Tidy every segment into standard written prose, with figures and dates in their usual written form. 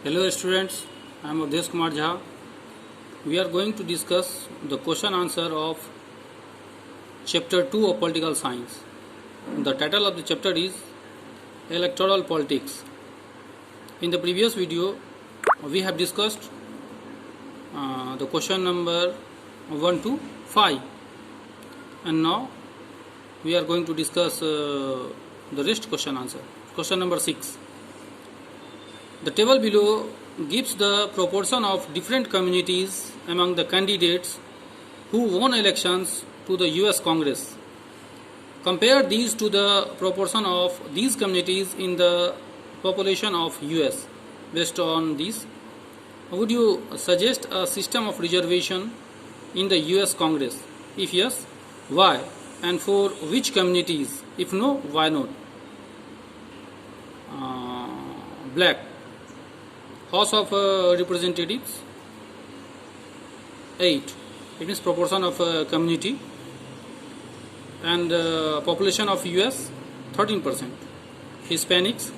Hello students, I am Avdesh Kumar Jha. We are going to discuss the question answer of chapter 2 of political science. The title of the chapter is Electoral Politics. In the previous video we have discussed the question number 1 to 5, and now we are going to discuss the rest question answer. Question number 6. The table below gives the proportion of different communities among the candidates who won elections to the US Congress. Compare these to the proportion of these communities in the population of US. Based on this, would you suggest a system of reservation in the US Congress? If yes, why? And for which communities? If no, why not? Black. House of Representatives 8. It means proportion of community, and population of US 13%. Hispanics,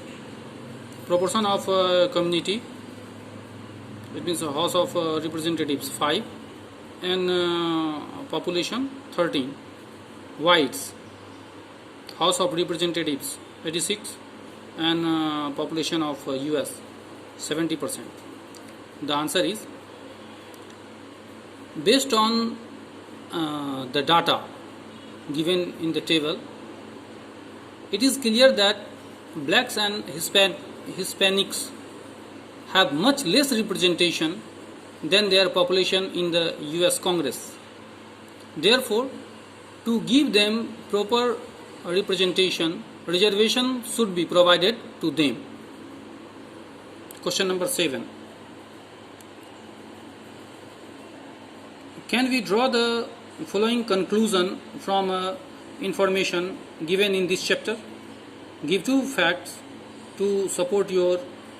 proportion of community, it means House of Representatives 5 and population 13. Whites, House of Representatives 86 and population of US 70%. The answer is, based on the data given in the table, it is clear that blacks and Hispanics have much less representation than their population in the US Congress. Therefore, to give them proper representation, reservation should be provided to them. Question number 7. Can we draw the following conclusion from information given in this chapter? Give 2 facts to support your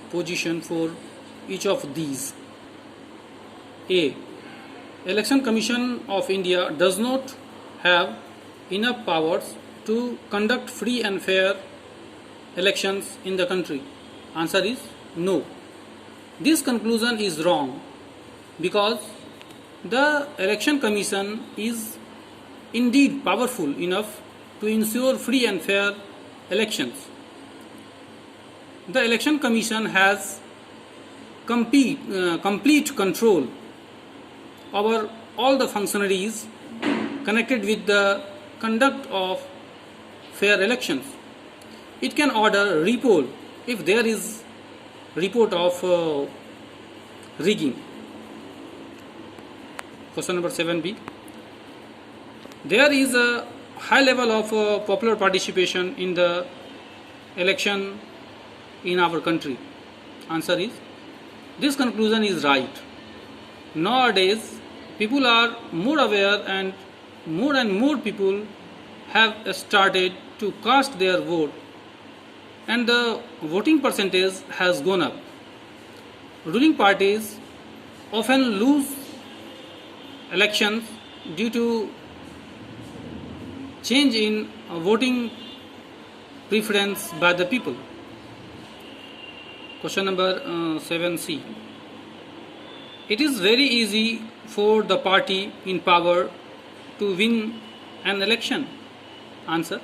position for each of these. A. Election Commission of India does not have enough powers to conduct free and fair elections in the country. Answer is no. This conclusion is wrong because the Election Commission is indeed powerful enough to ensure free and fair elections. The Election Commission has complete control over all the functionaries connected with the conduct of fair elections. It can order repoll if there is report of rigging. Question number 7b. There is a high level of popular participation in the election in our country. Answer is, this conclusion is right. Nowadays, people are more aware and more people have started to cast their vote, and the voting percentage has gone up. Ruling parties often lose elections due to change in voting preference by the people. Question number 7c. It is very easy for the party in power to win an election. Answer.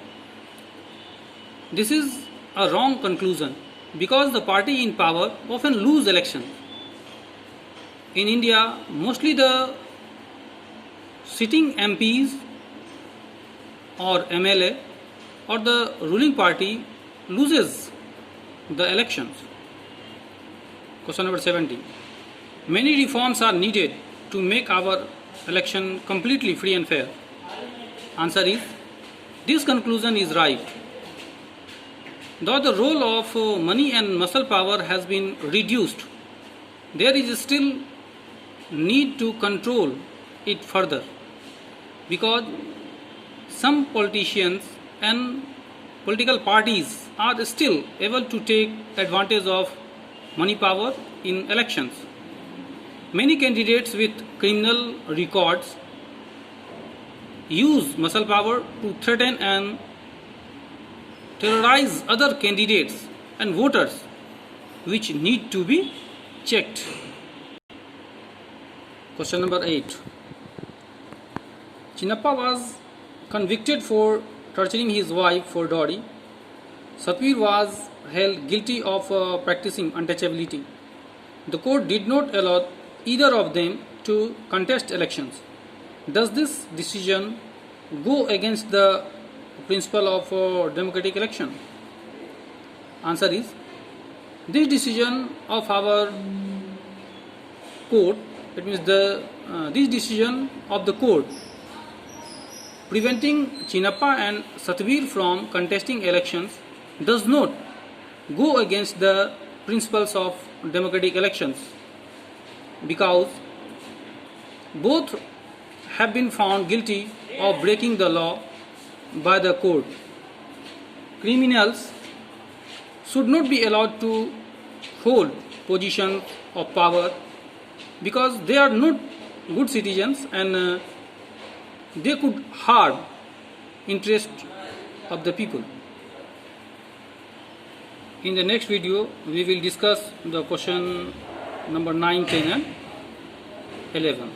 This is a wrong conclusion because the party in power often lose elections. In India, mostly the sitting MPs or MLA or the ruling party loses the elections. Question number 17. Many reforms are needed to make our election completely free and fair. Answer is, this conclusion is right. Though the role of money and muscle power has been reduced, there is still need to control it further because some politicians and political parties are still able to take advantage of money power in elections. Many candidates with criminal records use muscle power to threaten and terrorize other candidates and voters, which need to be checked. Question number 8. Chinnappa was convicted for torturing his wife for dowry. Satvir was held guilty of practicing untouchability. The court did not allow either of them to contest elections. Does this decision go against the principle of democratic election? Answer is, this decision of our court, that means this decision of the court preventing Chinnappa and Satvir from contesting elections does not go against the principles of democratic elections, because both have been found guilty of breaking the law by the court. Criminals should not be allowed to hold positions of power because they are not good citizens, and they could harm interest of the people. In the next video, we will discuss the question number 9, 10 and 11.